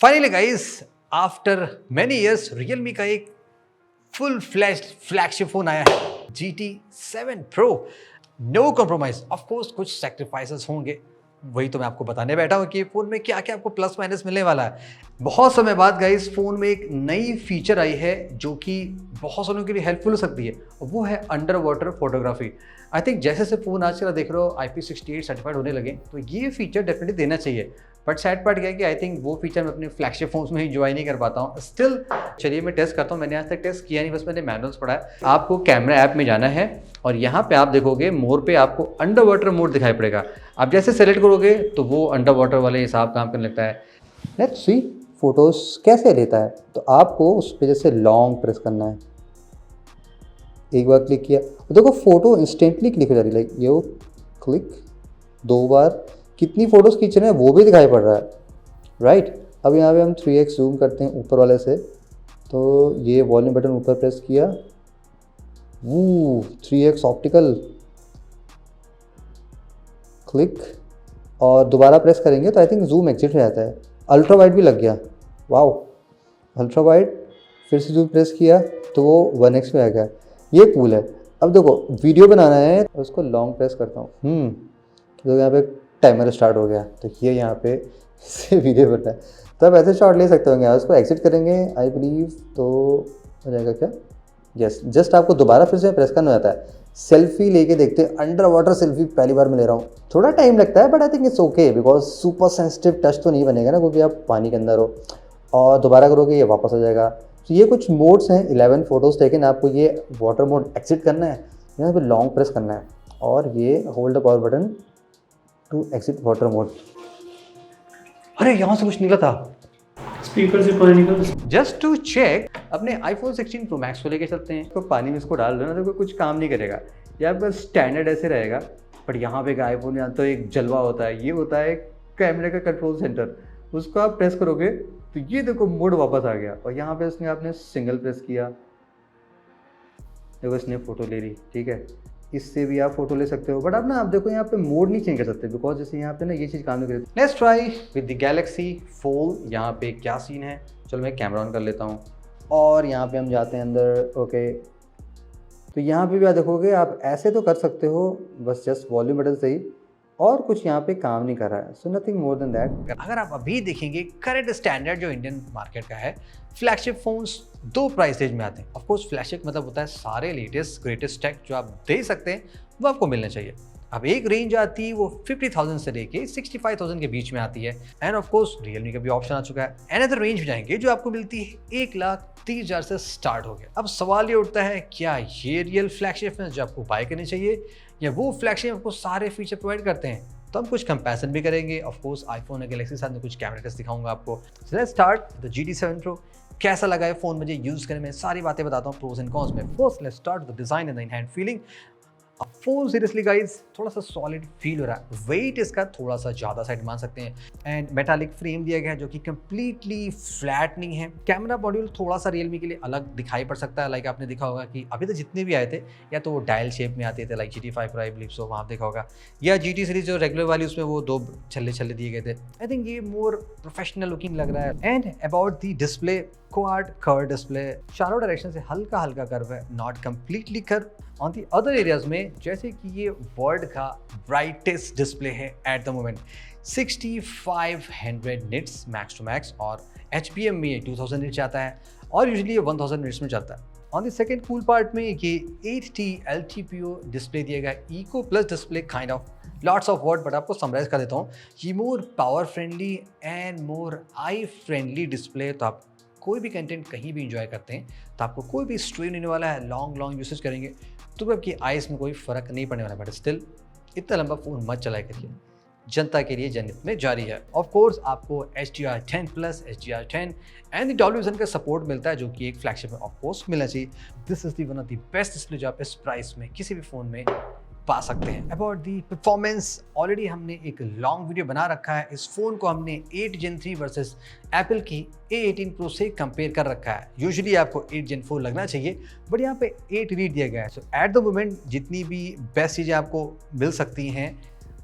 Finally guys, after many years Realme का एक full flashed flagship phone आया है, GT7 Pro। No compromise, of course कुछ sacrifices होंगे, वही तो मैं आपको बताने बैठा हूँ कि फोन में क्या क्या आपको प्लस माइनस मिलने वाला है। बहुत समय बाद गाइस फोन में एक नई फीचर आई है जो कि बहुत सालों के लिए हेल्पफुल हो सकती है, वो है under water photography. I think जैसे से फोन आजकल देख रहे हो IP68 सर्टिफाइड होने लगे, तो ये फीचर डेफिनेटली देना चाहिए। बट सैड पार्ट क्या है कि आई थिंक वो फीचर मैं अपने फ्लैगशिप फोन्स में इंजॉय नहीं कर पाता हूँ। स्टिल चलिए मैं टेस्ट करता हूँ। मैंने आज तक टेस्ट किया नहीं, बस मैंने मैनुअल्स पढ़ा है। आपको कैमरा ऐप में जाना है और यहाँ पे आप देखोगे मोर पे आपको अंडर वाटर मोड दिखाई पड़ेगा। आप जैसे सेलेक्ट करोगे तो वो अंडर वाटर वाले हिसाब काम करने लगता है। लेट्स सी फोटोज कैसे लेता है। तो आपको उस पर जैसे लॉन्ग प्रेस करना है, एक बार क्लिक किया तो देखो फोटो इंस्टेंटली क्लिक हो जा रही है। लाइक ये क्लिक, दो बार कितनी फोटोज खींच रहे हैं वो भी दिखाई पड़ रहा है, राइट। अब यहाँ पे हम 3x जूम करते हैं ऊपर वाले से, तो ये वॉल्यूम बटन ऊपर प्रेस किया, वो 3x ऑप्टिकल, क्लिक और दोबारा प्रेस करेंगे तो आई थिंक जूम एग्जिट हो जाता है। अल्ट्रा वाइड भी लग गया, वाओ। अल्ट्रा वाइड फिर से जूम प्रेस किया तो वो 1x में आ गया, ये कूल है। अब देखो वीडियो बनाना है, उसको लॉन्ग प्रेस करता हूँ, तो यहाँ पे टाइमर स्टार्ट हो गया, तो ये यहाँ पे से वीडियो बनता है। तो आप ऐसे शॉट ले सकते होंगे। उसको एग्जिट करेंगे आई बिलीव तो हो जाएगा क्या, यस। जस्ट आपको दोबारा फिर से प्रेस करना होता है। सेल्फी लेके देखते हैं, अंडर वाटर सेल्फी पहली बार मैं ले रहा हूँ। थोड़ा टाइम लगता है but I think it's okay, because super sensitive touch तो नहीं बनेगा ना, क्योंकि आप पानी के अंदर हो। और दोबारा करोगे ये वापस आ जाएगा। तो ये कुछ मोड्स हैं, 11 फोटोज़, लेकिन आपको ये वाटर मोड एग्जिट करना है, यहाँ पे लॉन्ग प्रेस करना है और ये hold the power button to exit water mode. अरे यहाँ से कुछ निकला था, स्पीकर से पानी निकल। Just to check. अपने iPhone 16 Pro Max को लेके चलते हैं। तो पानी में इसको डाल दो ना तो कुछ काम नहीं करेगा, ये आपका स्टैंडर्ड ऐसे रहेगा। बट यहाँ पे iPhone यहाँ तो एक जलवा होता है, ये होता है कैमरे का कंट्रोल सेंटर। उसको आप प्रेस करोगे तो ये देखो मोड वापस आ गया, और यहाँ पे उसने आपने सिंगल प्रेस किया, देखो इसने फ़ोटो ले ली, ठीक है। इससे भी आप फोटो ले सकते हो, बट आप देखो यहाँ पे मोड नहीं चेंज कर सकते, बिकॉज जैसे यहाँ पे ना ये चीज़ काम नहीं करती। Let's try with the Galaxy fold. यहाँ पे क्या सीन है, चलो मैं कैमरा ऑन कर लेता हूँ और यहाँ पे हम जाते हैं अंदर। ओके, तो यहाँ पे भी आप देखोगे, आप ऐसे तो कर सकते हो, बस जस्ट वॉल्यूम बटन से ही, और कुछ यहाँ पे काम नहीं कर रहा है। So nothing more than that. अगर आप अभी देखेंगे करंट स्टैंडर्ड जो इंडियन मार्केट का है, फ्लैगशिप फोन्स दो प्राइस रेंज में आते हैं। ऑफ कोर्स फ्लैगशिप मतलब होता है सारे लेटेस्ट ग्रेटेस्ट टेक जो आप दे सकते हैं वो आपको मिलना चाहिए। अब एक रेंज आती है वो 50,000 से लेके 65,000 के बीच में आती है। एंड ऑफ कोर्स Realme का भी ऑप्शन आ चुका है। अनदर रेंज में जाएंगे जो आपको मिलती है 1,30,000 से स्टार्ट हो गया। अब सवाल ये उठता है, क्या ये रियल फ्लैगशिप है जो आपको बाय करनी चाहिए, या वो फ्लैगशिप आपको सारे फीचर प्रोवाइड करते हैं? तो हम कुछ कंपैरिजन भी करेंगे। ऑफ कोर्स आईफोन और गैलेक्सी के साथ में कुछ कैमरा टेस्ट दिखाऊंगा आपको। So let's start the GT7 Pro। कैसा लगा है फ़ोन मुझे यूज़ करने में, सारी बातें बताता हूँ प्रोज एंड कॉन्स में। First let's start with design and the in hand feeling. Phone seriously guys थोड़ा सा सॉलिड फील हो रहा है। वेट इसका थोड़ा सा ज़्यादा साइड मान सकते हैं। एंड मेटालिक फ्रेम दिया गया है जो कि कंप्लीटली फ्लैट नहीं है। कैमरा मॉड्यूल थोड़ा सा Realme के लिए अलग दिखाई पड़ सकता है। लाइक आपने देखा होगा कि अभी तक जितने भी आए थे या तो वो डायल शेप में आते थे, like GT5 Pro I believe so, वहाँ देखा होगा, या GT सीरीज जो रेगुलर वाली उसमें वो दो छल्ले छल्ले दिए गए थे। आई थिंक ये मोर प्रोफेशनल लुकिंग लग रहा है। And about the display, quad curve display, चारों डायरेक्शन से हल्का हल्का कर्व है, not completely curve. On the other areas में जैसे कि ये वर्ल्ड का ब्राइटेस्ट डिस्प्ले है at the moment, 6500 nits max to max, और HPM में ये 2000 निट्स जाता है और यूजुअली ये 1000 निट्स में जाता है। On the second cool part में ये 8T LTPO डिस्प्ले दिया गया, eco plus display kind of, lots of word, but आपको समराइज कर देता हूँ। ये more power friendly and more eye friendly display. तो आप कोई भी कंटेंट कहीं भी इंजॉय करते हैं तो आपको कोई भी स्ट्रेन होने वाला है, लॉन्ग यूसेज करेंगे तो भी आपकी आइज़ में कोई फ़र्क नहीं पड़ने वाला। बट स्टिल इतना लंबा फ़ोन मत चलाया करिए, जनता के लिए जनहित में जारी है। ऑफ कोर्स आपको HDR10+, HDR10 एंड डॉल्बी का सपोर्ट मिलता है, जो कि एक फ्लैगशिप में ऑफ कोर्स मिलना चाहिए। This is the one of the best display जो आप इस प्राइस में किसी भी फ़ोन में पा सकते हैं। अबाउट दी परफॉर्मेंस, ऑलरेडी हमने एक लॉन्ग वीडियो बना रखा है। इस फोन को हमने 8 Gen 3 वर्सेस एप्पल की A18 Pro से कंपेयर कर रखा है। यूजुअली आपको 8 Gen 4 लगना चाहिए, बट यहाँ पे 8 रीड दिया गया है। सो एट द मोमेंट जितनी भी बेस्ट चीज़ें आपको मिल सकती हैं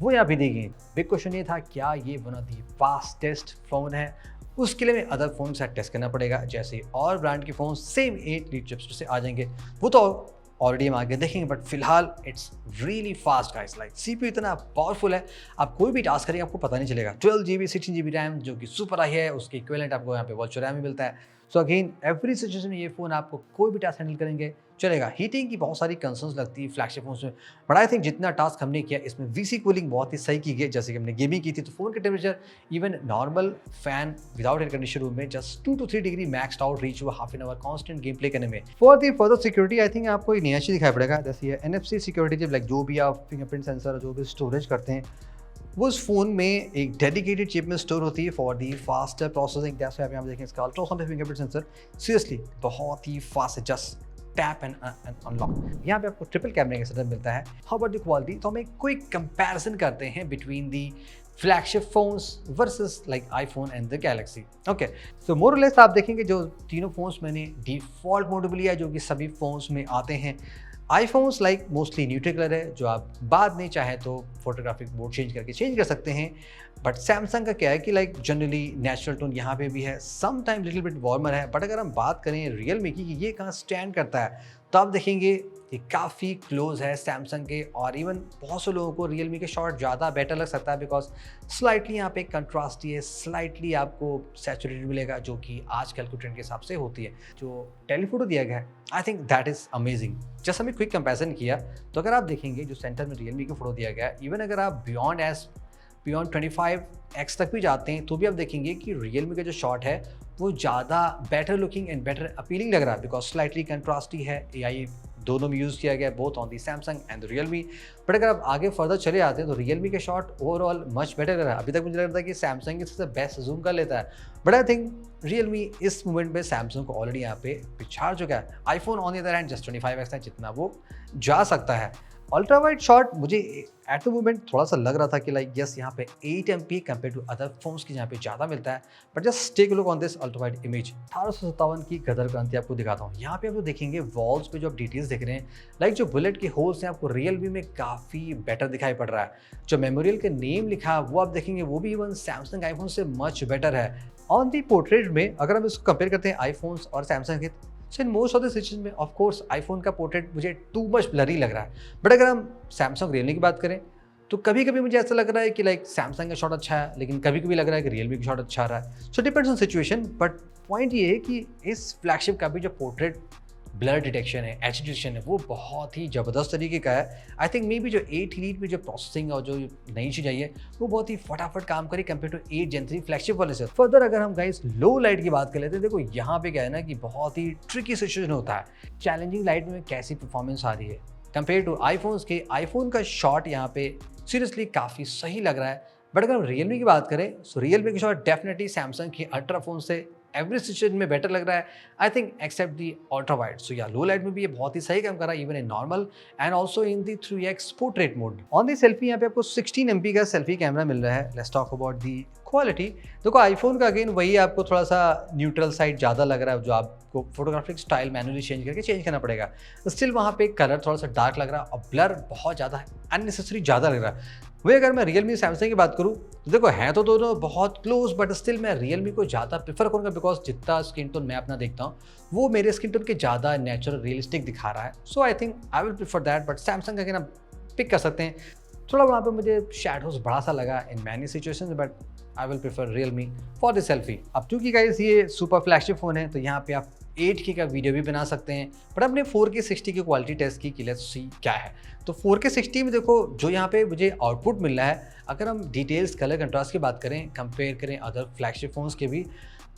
वो यहाँ पे दी गई। बिग क्वेश्चन ये था, क्या ये one of the fastest phone है? उसके लिए हमें अदर फ़ोन के साथ टेस्ट करना पड़ेगा, जैसे और ब्रांड के फ़ोन सेम 8 लीड चिप्स से आ जाएंगे, वो तो ऑलरेडी हम आगे देखेंगे। बट फिलहाल it's really fast guys, like CPU इतना पावरफुल है, आप कोई भी टास्क करेंगे आपको पता नहीं चलेगा। 12GB 16GB रैम जो कि सुपर हाई है, उसके इक्विवेलेंट आपको यहाँ पे वर्चुअल रैम ही मिलता है। सो अगेन एवरी सिचुएशन में ये फ़ोन आपको कोई भी टास्क हैंडल करेंगे चलेगा। हीटिंग की बहुत सारी कंसर्न्स लगती है फ्लैगशिप फोन्स में, बट आई थिंक जितना टास्क हमने किया इसमें VC कूलिंग बहुत ही सही की गई। जैसे कि हमने गेमिंग की थी तो फ़ोन का temperature even normal fan without air condition room में just 2 to 3 degree max out reach हुआ half an hour constant game play करने में। For the further security I think आपको एक नया चीज़ दिखाई पड़ेगा, जैसे ये NFC सिक्योरिटी, जब लाइक जो भी आप फिंगरप्रिंट सेंसर जो भी स्टोरेज करते हैं वो उस फोन में एक डेडिकेटेड चिप में स्टोर होती है for the faster processing. That's why आप यहाँ पे देखें इसका अल्ट्रासोनिक फिंगरप्रिंट सेंसर सीरियसली बहुत ही फास्ट है, जस्ट टैप एंड अनलॉक। यहाँ पे आपको ट्रिपल कैमरे का सेटअप मिलता है। हाउ अबाउट द क्वालिटी, तो हम एक क्विक कंपैरिजन करते हैं between the flagship phones versus like iPhone and the Galaxy. Okay, so more और लेस आप देखेंगे जो तीनों फोन्स मैंने डिफॉल्ट मोड में लिया है जो कि सभी फोन्स में आते हैं। IPhones like mostly neutral colour है, जो आप बाद में चाहे तो फोटोग्राफिक मोड चेंज करके चेंज कर सकते हैं। बट सैमसंग का क्या है कि लाइक जनरली नेचुरल टोन यहाँ पे भी है, some time little bit warmer है। बट अगर हम बात करें रियलमी की कि ये कहाँ स्टैंड करता है, तो आप देखेंगे ये काफ़ी क्लोज है सैमसंग के, और इवन बहुत से लोगों को रियलमी के शॉट ज़्यादा बेटर लग सकता है बिकॉज स्लाइटली यहाँ पे कंट्रास्टी है, स्लाइटली आपको सैचुरेटेड मिलेगा जो कि आजकल के ट्रेंड के हिसाब से होती है। जो टेलीफोटो दिया गया है I think that is amazing. जैसे हमने क्विक कंपैरिजन किया तो अगर आप देखेंगे जो सेंटर में रियलमी का फोटो दिया गया है, इवन अगर आप बियॉन्ड 25x तक भी जाते हैं तो भी आप देखेंगे कि रियलमी का जो शॉट है वो ज़्यादा better looking and better appealing लग रहा है बिकॉज स्लाइटली कंट्रास्टी है। AI दोनों में यूज़ किया गया है both on the Samsung and Realme. But अगर आप आगे फर्दर चले आते हैं तो रियलमी के शॉट ओवरऑल मच बेटर रहा है। अभी तक मुझे लगता है कि सैमसंग सबसे बेस्ट जूम कर लेता है, बट आई थिंक रियलमी इस मोमेंट पे सैमसंग को ऑलरेडी यहाँ पे पिछाड़ चुका है। IPhone on the other hand just 25x है जितना वो जा सकता है। अल्ट्रा वाइड शॉट मुझे एट द मोमेंट थोड़ा सा लग रहा था कि लाइक यस यहाँ पे 8 MP compare to other phones की यहाँ पे ज़्यादा मिलता है। But just take look on this ultra wide image. 1857 की गदर क्रांति आपको दिखाता हूँ। यहाँ पे आप जो देखेंगे वॉल्स पे जो आप डिटेल्स देख रहे हैं, लाइक जो बुलेट के होल्स हैं आपको रियलमी में काफ़ी बेटर दिखाई पड़ रहा है। जो मेमोरियल के नेम लिखा है वो आप देखेंगे वो भी इवन सैमसंग आईफोन से मच बेटर है। ऑन दी पोर्ट्रेट में अगर हम इसको कंपेयर करते हैं आईफोन्स और सैमसंग के, so in most of the situation में ऑफ कोर्स आईफोन का पोर्ट्रेट मुझे टू मच ब्लरी लग रहा है। बट अगर हम सैमसंग रियलमी की बात करें तो कभी कभी मुझे ऐसा लग रहा है कि लाइक सैमसंग का शॉट अच्छा है, लेकिन कभी कभी लग रहा है कि रियलमी का शॉट अच्छा आ रहा है। So depends on situation. But point ये है कि इस फ्लैगशिप का भी जो पोर्ट्रेट ब्लर डिटेक्शन है, एच डिटेक्शन है, वो बहुत ही ज़बरदस्त तरीके का है। आई थिंक मे बी जो 8 लीड में जो प्रोसेसिंग और जो नई चीज़ आई है वो बहुत ही फटाफट काम करे कंपेयर टू 8 Gen 3 फ्लैगशिप वाले से। फर्दर अगर हम गाइस लो लाइट की बात कर लेते हैं, देखो यहाँ पे क्या है ना कि बहुत ही ट्रिकी सिचुएशन होता है। चैलेंजिंग लाइट में कैसी परफॉर्मेंस आ रही है कंपेयर टू आईफोन्स के। आईफोन का शॉट यहाँ पे सीरियसली काफ़ी सही लग रहा है। बट अगर हम रियलमी की बात करें तो रियलमी का शॉट डेफिनेटली सैमसंग के अल्ट्रा फोन से एवरी सिचुएशन में बेटर लग रहा है I think except the ultra wide. So या लो लाइट में भी ये बहुत ही सही काम कर रहा है even in normal and also in the 3x portrait mode. On the selfie यहाँ पे आपको 16 MP का सेल्फी कैमरा मिल रहा है। Let's talk about the quality. देखो आईफोन का अगेन वही आपको थोड़ा सा न्यूट्रल साइड ज़्यादा लग रहा है, जो आपको फोटोग्राफिक स्टाइल मैनुअली चेंज करना पड़ेगा। स्टिल वहाँ पे कलर थोड़ा सा डार्क लग रहा है और ब्लर बहुत ज़्यादा अननेसेसरी ज़्यादा लग रहा है। वही अगर मैं रियलमी सैमसंग की बात करूँ तो देखो हैं तो दोनों बहुत क्लोज, बट स्टिल मैं रियलमी को ज़्यादा प्रेफर करूँगा बिकॉज जितना स्किन टोन मैं अपना देखता हूँ वो मेरे स्किन टोन के ज़्यादा नेचुरल रियलिस्टिक दिखा रहा है। So I think I will prefer that. But Samsung का अगर आप पिक कर सकते हैं, थोड़ा वहाँ पे मुझे शैडोज बड़ा सा लगा in many situations, but I will prefer Realme for the selfie. अब चूँकि गाइस ये सुपर फ्लैगशिप फ़ोन है तो यहाँ पे आप 8K का वीडियो भी बना सकते हैं। बट अपने 4K 60 की क्वालिटी टेस्ट की लेट्स सी क्या है। तो 4K 60 में देखो जो यहाँ पे मुझे आउटपुट मिल रहा है, अगर हम डिटेल्स कलर कंट्रास्ट की बात करें, कंपेयर करें अदर फ्लैगशिप फोन्स के भी,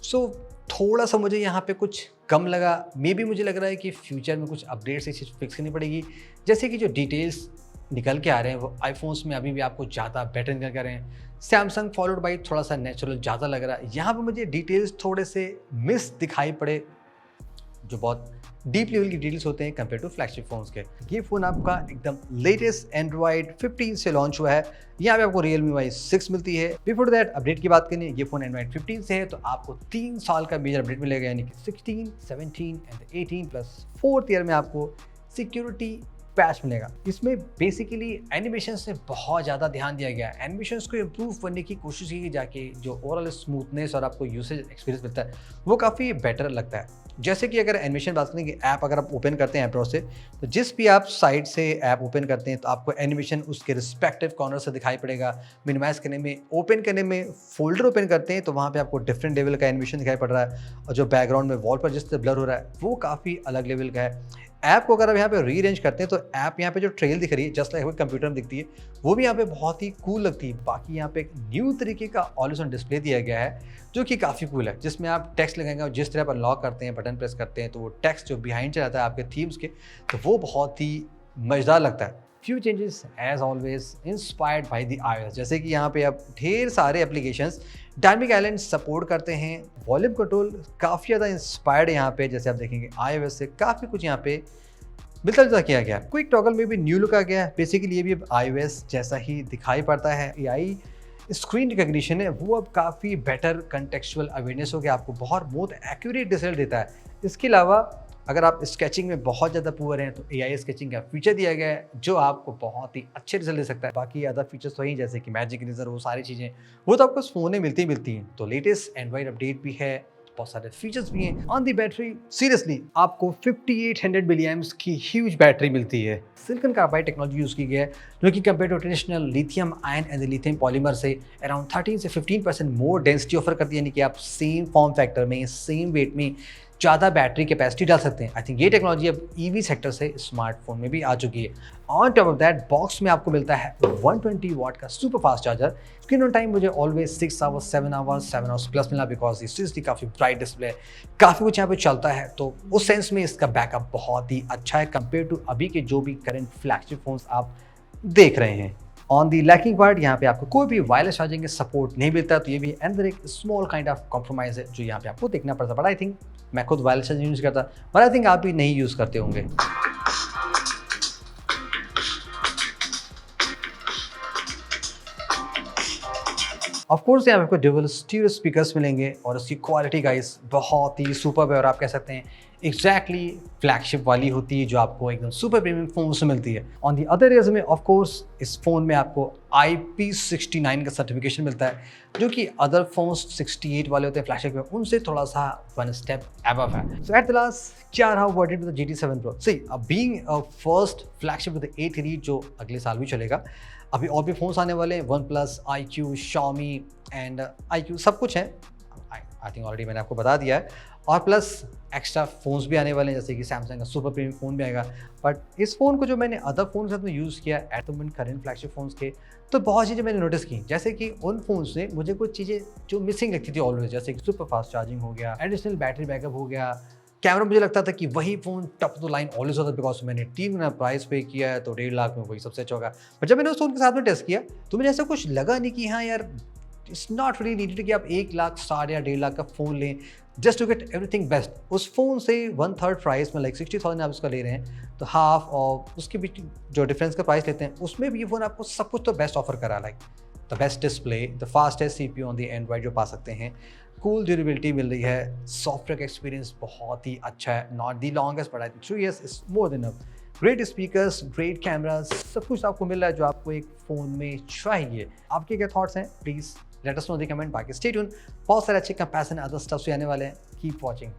सो थोड़ा सा मुझे यहाँ पे कुछ कम लगा। मे बी मुझे लग रहा है कि फ्यूचर में कुछ अपडेट्स ये चीज़ फिक्स करनी पड़ेगी, जैसे कि जो डिटेल्स निकल के आ रहे हैं वो आईफोन्स में अभी भी आपको ज़्यादा बेटर निकल कर रहे हैं। सैमसंग फॉलोड बाई थोड़ा सा नेचुरल ज़्यादा लग रहा है। यहाँ पर मुझे डिटेल्स थोड़े से मिस दिखाई पड़े, जो बहुत डीप लेवल की डिटेल्स होते हैं कंपेयर टू फ्लैगशिप फोन्स के। ये फ़ोन आपका एकदम लेटेस्ट एंड्रॉइड 15 से लॉन्च हुआ है। यहाँ पे आपको Realme Y6 मिलती है। बिफोर दैट अपडेट की बात करें, ये फ़ोन एंड्रॉइड 15 से है तो आपको 3 साल का मेजर अपडेट मिलेगा, यानी कि 16, 17 एंड 18 प्लस 4th ईयर में आपको सिक्योरिटी पैच मिलेगा। इसमें बेसिकली एनिमेशन से बहुत ज़्यादा ध्यान दिया गया है। एनिमेशंस को इम्प्रूव करने की कोशिश की जाके जो ओवरऑल स्मूथनेस और आपको यूसेज एक्सपीरियंस मिलता है वो काफ़ी बेटर लगता है। जैसे कि अगर एनिमेशन बात करें कि ऐप अगर आप ओपन करते हैं ऐप ड्रॉ से, तो जिस भी आप साइड से ऐप ओपन करते हैं तो आपको एनिमेशन उसके रिस्पेक्टिव कॉर्नर से दिखाई पड़ेगा। मिनिमाइज़ करने में, ओपन करने में, फोल्डर ओपन करते हैं तो वहाँ पे आपको डिफरेंट लेवल का एनिमेशन दिखाई पड़ रहा है और जो बैकग्राउंड में वॉल पर जिससे ब्लर हो रहा है वो काफ़ी अलग लेवल का है। ऐप को अगर आप यहाँ पे रीअरेंज करते हैं तो ऐप यहाँ पे जो ट्रेल दिख रही है जस्ट लाइक कंप्यूटर में दिखती है वो भी यहाँ पे बहुत ही कूल लगती है। बाकी यहाँ पे एक न्यू तरीके का ऑलवेज ऑन डिस्प्ले दिया गया है जो कि काफ़ी कूल है, जिसमें आप टेक्स्ट लगाएंगे और जिस तरह आप अनलॉक करते हैं, बटन प्रेस करते हैं तो वो टेक्स्ट जो बिहाइंड चला जाता है आपके थीम्स के, तो वो बहुत ही मज़ेदार लगता है। Few changes as always inspired by the iOS, जैसे कि यहाँ पे अब ढेर सारे एप्लीकेशंस डायनामिक आइलैंड सपोर्ट करते हैं। वॉल्यूम कंट्रोल काफ़ी ज़्यादा इंस्पायर्ड है यहाँ पे, जैसे आप देखेंगे iOS से काफ़ी कुछ यहाँ पे मिलता जुलता किया गया। क्विक टॉगल में भी न्यू लुक आ गया है। बेसिकली ये भी अब iOS जैसा ही दिखाई पड़ता है। AI स्क्रीन रिकग्निशन है वो अब काफ़ी बेटर कंटेक्चुअल अवेयरनेस हो गया, आपको बहुत एक्यूरेट रिजल्ट देता है। इसके अलावा अगर आप स्केचिंग में बहुत ज़्यादा पुअर हैं तो AI स्केचिंग का फीचर दिया गया है जो आपको बहुत ही अच्छे रिजल्ट दे सकता है। बाकी अदर फीचर्स तो ही जैसे कि मैजिक इरेजर, वो सारी चीज़ें वो तो आपको फ़ोन में मिलती हैं। तो लेटेस्ट एंड्रॉइड अपडेट भी है, बहुत सारे फीचर्स भी हैं। ऑन दी बैटरी सीरियसली आपको 5800 मिलीएम्प्स की ह्यूज बैटरी मिलती है। सिलिकॉन कार्बाइड टेक्नोलॉजी यूज़ की गई है जो कि compare to traditional lithium ion and lithium polymer से अराउंड 13 से 15% मोर डेंसिटी ऑफर करती है, यानी कि आप सेम फॉर्म फैक्टर में, सेम वेट में ज़्यादा बैटरी कैपेसिटी डाल सकते हैं। आई थिंक ये टेक्नोलॉजी अब EV सेक्टर से स्मार्टफोन में भी आ चुकी है। On top of that box में आपको मिलता है 120 वाट का super fast charger. Screen on time मुझे ऑलवेज 6 आवर्स 7 आवर्स प्लस मिला बिकॉज ये सीरियसली काफ़ी ब्राइट डिस्प्ले है, काफ़ी कुछ यहाँ पे चलता है, तो उस सेंस में इसका बैकअप बहुत ही अच्छा है कंपेयर टू अभी के जो भी करंट फ्लैगशिप फोन्स आप देख रहे हैं। ऑन दी लैकिंग पार्ट यहाँ पे आपको कोई भी वायरलेस चार्जिंग का सपोर्ट नहीं मिलता, तो ये भी अंदर एक स्मॉल काइंड ऑफ कॉम्प्रोमाइज़ है जो यहाँ पे आपको देखना पड़ता। बट आई थिंक मैं खुद वायरलेस चार्जिंग यूज़ करता, बट आई थिंक आप भी नहीं यूज़ करते होंगे। ऑफ कोर्स यहाँ पे आपको डुअल स्टीरियो स्पीकर्स मिलेंगे और उसकी क्वालिटी गाइस बहुत ही सुपर है और आप कह सकते हैं एग्जैक्टली फ्लैगशिप वाली होती है जो आपको एकदम सुपर प्रीमियम फोन से मिलती है। ऑन दी अदर एरियाज में ऑफ कोर्स इस फ़ोन में आपको IP69 का सर्टिफिकेशन मिलता है जो कि अदर फोन्स 68 वाले होते हैं फ्लैगशिप में, उनसे थोड़ा सा वन स्टेप अबव है। सो एट द लास्ट क्या रहा verdict with the GT7 Pro? See being a first flagship with A3 जो अगले साल भी चलेगा। अभी और भी फोन्स आने वाले हैं, OnePlus, iQ, Xiaomi and iQ सब कुछ है। आई थिंक ऑलरेडी मैंने आपको बता दिया है। और प्लस एक्स्ट्रा फ़ोन्स भी आने वाले हैं जैसे कि सैमसंग का सुपर प्रीमियम फ़ोन भी आएगा। बट इस फ़ोन को जो मैंने अदर फ़ोन के साथ में यूज़ किया eight the moment current flagship phones के, तो बहुत चीज़ें मैंने नोटिस की, जैसे कि उन फ़ोन्स से मुझे कुछ चीज़ें जो मिसिंग लगती थी ऑलवेज, जैसे कि सुपर फास्ट चार्जिंग हो गया, एडिशनल बैटरी बैकअप हो गया, कैमरा मुझे लगता था कि वही phone top of the line always होता, बिकॉज मैंने 3 गुना प्राइस पे किया है तो 1.5 लाख में वही सबसे अच्छा होगा। बट जब मैंने उस फ़ोन के साथ में टेस्ट किया तो मुझे ऐसा कुछ लगा नहीं कि हाँ यार इट्स नॉट रियली नीडेड कि आप 1 लाख 60 या 1.5 लाख का फ़ोन लें just to get everything best. उस फ़ोन से 1/3 प्राइस में लाइक 60,000 आप उसका ले रहे हैं तो हाफ और उसके बीच जो डिफरेंस का प्राइस लेते हैं उसमें भी ये फ़ोन आपको सब कुछ तो बेस्ट ऑफर करा, like the best display, the fastest CPU on the Android जो पा सकते हैं, कूल ड्यूरेबिलिटी मिल रही है, सॉफ्टवेयर का एक्सपीरियंस बहुत ही अच्छा है, not the longest but I think 3 years is more than enough. Great speakers, great cameras, सब कुछ आपको मिल रहा है जो आपको एक फ़ोन में चाहिए। आपके क्या थॉट्स हैं please let us know in the comment. बाकी स्टे ट्यून, बहुत सारे अच्छे कंपैरिजन अदर स्टफ्स भी आने वाले हैं। Keep watching.